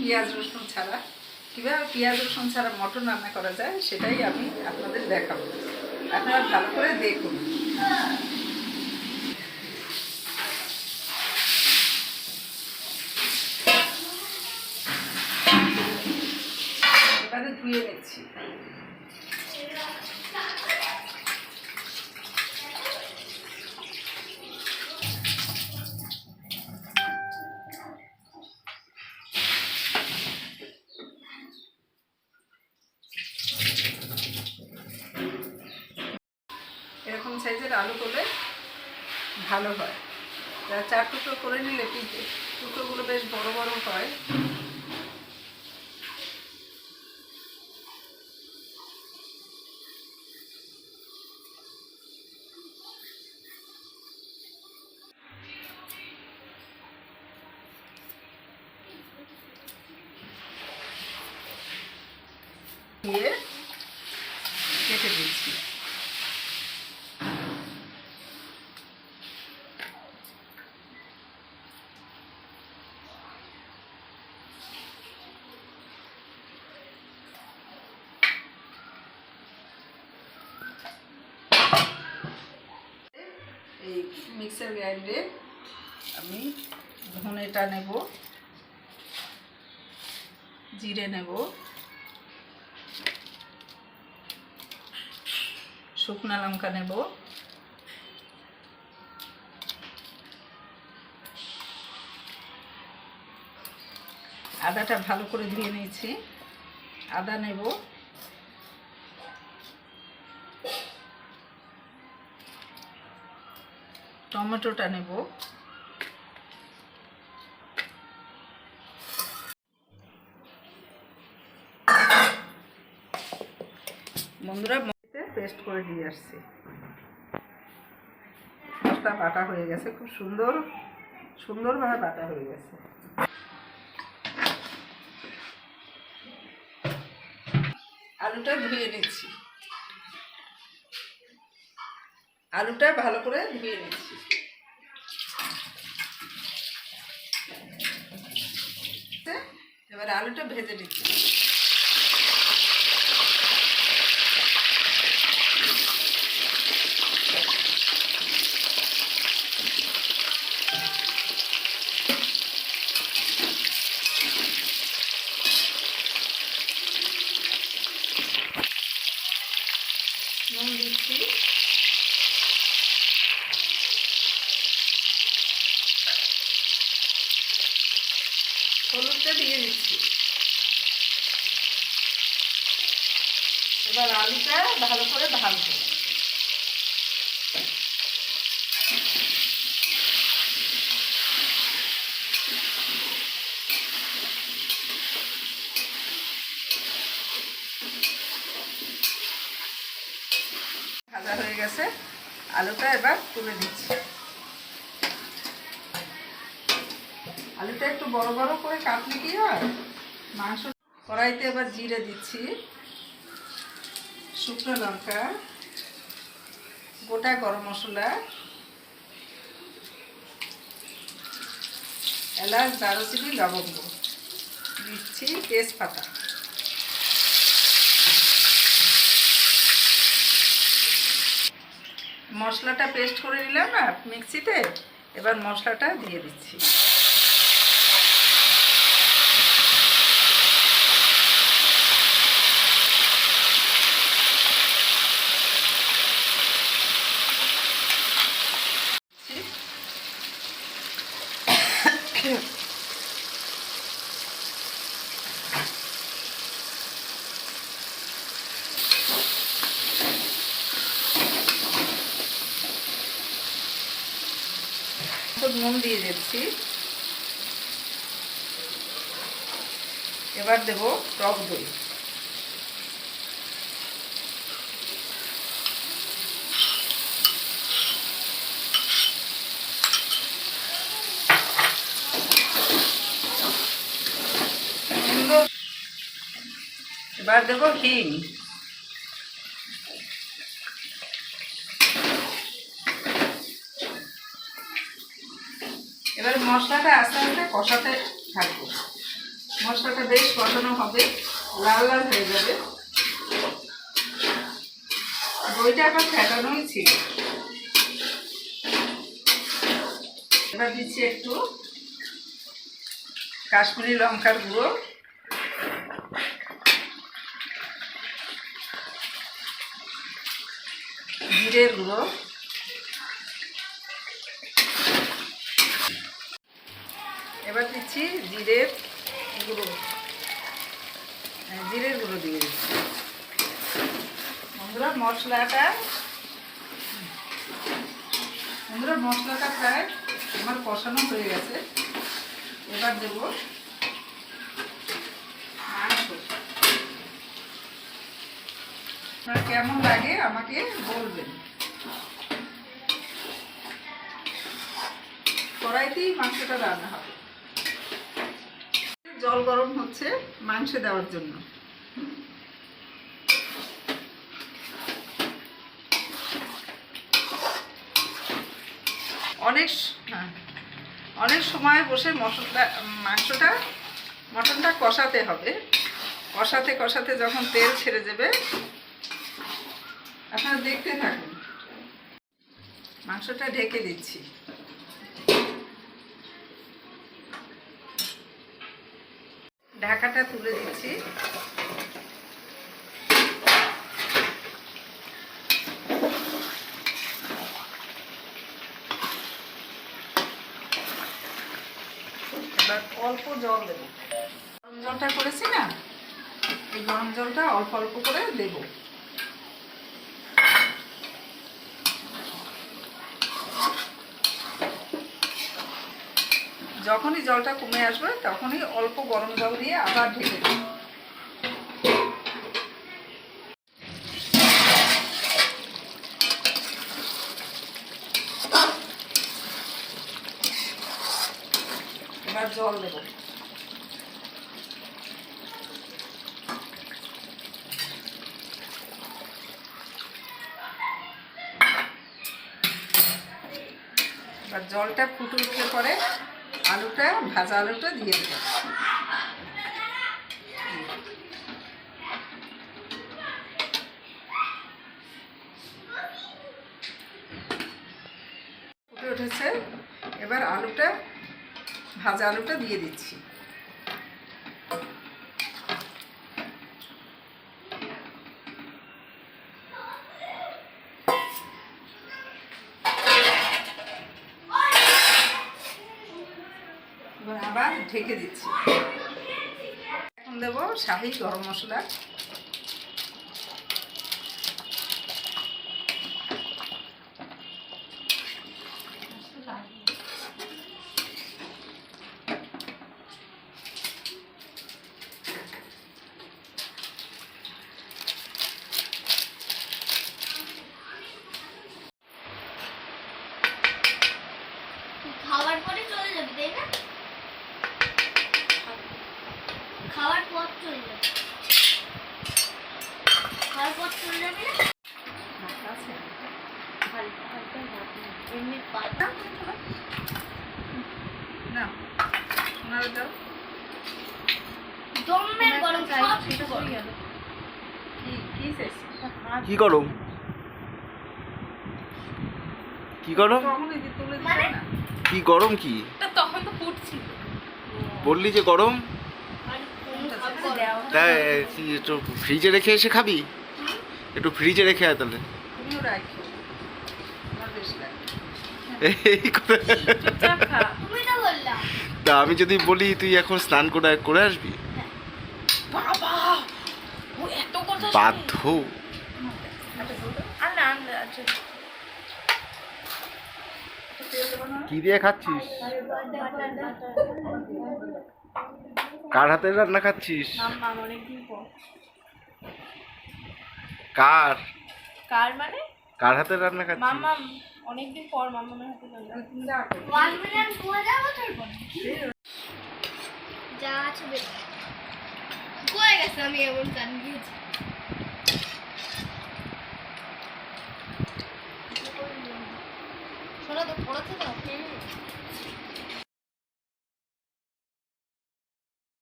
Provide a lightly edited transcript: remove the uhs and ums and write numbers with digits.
পেঁয়াজ রসুন ছাড়া। কীভাবে পেঁয়াজ রসুন ছাড়া মটন রান্না করা যায় সেটাই আমি আপনাদের দেখাবো। আপনারা ভালো করে দেখুন। এবারে ধুয়ে নিচ্ছি। এরকম সাইজের আলু করলে ভালো হয়। 4 টুকরো করে নিলে টুকরোগুলো বেশ বড় বড় হয়। দিয়ে কেটে দিচ্ছি। এই মিক্সার গ্রাইন্ডারে আমি ধনেটা নেব, জিরে নেব, শুকনা লঙ্কা নেব, আদাটা ভালো করে ধুয়ে নিয়েছি, আদা নেব, টমেটোটা নেব, বন্ধুরা পেস্ট করে দিয়ে আসছি। মশলা বাটা হয়ে গেছে, খুব সুন্দরভাবে বাটা হয়ে গেছে। আলুটা ধুয়ে নিচ্ছি, আলুটা ভালো করে ধুয়ে নিচ্ছি। এবার আলুটা ভেজে নিচ্ছি। নুন দিচ্ছি, হলুদটা দিয়ে দিচ্ছি। এবার আলুটা ভালো করে ভাজবো। ভাজা হয়ে গেছে, আলুটা এবার তুলে দিচ্ছি। আলুটা একটু বড় বড় করে কাটলে কি হয়, মাংস। কড়াইতে এবার জিরে দিচ্ছি, শুকনো লঙ্কা, গোটা গরম মশলা, এলাচ, দারুচিনি, লবঙ্গ দিচ্ছি, তেজপাতা। মশলাটা পেস্ট করে নিলাম না মিক্সিতে, এবার মশলাটা দিয়ে দিচ্ছি। নুন দিয়ে দিচ্ছি। এবার দেব টক দই। এবার দেব হিং। এবার মশলাটা আস্তে আস্তে কষাতে থাকবো। মশলাটা বেশ কষানো হবে, লাল লাল হয়ে যাবে। দইটা আবার ফেটানোই ছিল। এবার দিচ্ছি একটু কাশ্মীরি লঙ্কার গুঁড়ো, জিরের গুঁড়ো, এবার দিচ্ছি জিরের গুঁড়ো দিয়ে দিচ্ছি। বন্ধুরা মশলাটা প্রায় আমার কষানো হয়ে গেছে। এবার দেব মাংস। আপনার কেমন লাগে আমাকে বলবেন। কড়াইতেই মাংসটা রান্না হবে। জল গরম হচ্ছে মাংসে দেওয়ার জন্য। অনেক সময় বসে মটনটা কষাতে হবে। কষাতে যখন তেল ছেড়ে যাবে, আপনারা দেখতে থাকুন। মাংসটা ঢেকে দিচ্ছি। ঢাকাটা তুলে দিচ্ছি। এবার অল্প জল দেব। গরম জলটা করেছি না, এই গরম জলটা অল্প অল্প করে দেব। যখনই জলটা কমে আসবে তখনই অল্প গরম জল দিয়ে আবার ঢেকে দেব। এবার জল দেব। এবার জলটা ফুটে উঠলে পরে ভাজা আলুটা দিয়ে দেব। ফুটে উঠেছে, এবার ভাজা আলুটা দিয়ে দিচ্ছি। এবার আবার ঢেকে দিচ্ছি। এখন দেব শাহি গরম মশলা। খাওয়ার পরে চলে যাবে, তাই না? খাওয়ার পর চলে যাবে। খাওয়ার পর চলে যাবে না? এমনি পাতা না, ওনারা দাও। দমের গরম সব কিছু করে গেল। কি গরম? কি গরম? মানে কি গরম? কি তখন তো ফুটছিল, বললি যে গরম? তাই একটু ফ্রিজে রেখে এসে খাবি? একটু ফ্রিজে রেখে আয় তাহলে। এই কথা। তুমি তো বললা। তা আমি যদি বলি তুই এখন স্নান করে আসবি? বাবা ও এত কথা বাধ্য। কি দিয়ে খাচ্ছিস? কার হাতের রান্না খাচ্ছিস? কার মানে কার হাতের রান্না খাচ্ছিস? মাম্মা অনেকদিন পর মাম্মার হাতে যা আছে কয়ে গেছে। আমি এমন গান দিয়েছি। শোনো তো পড়াতে দাও।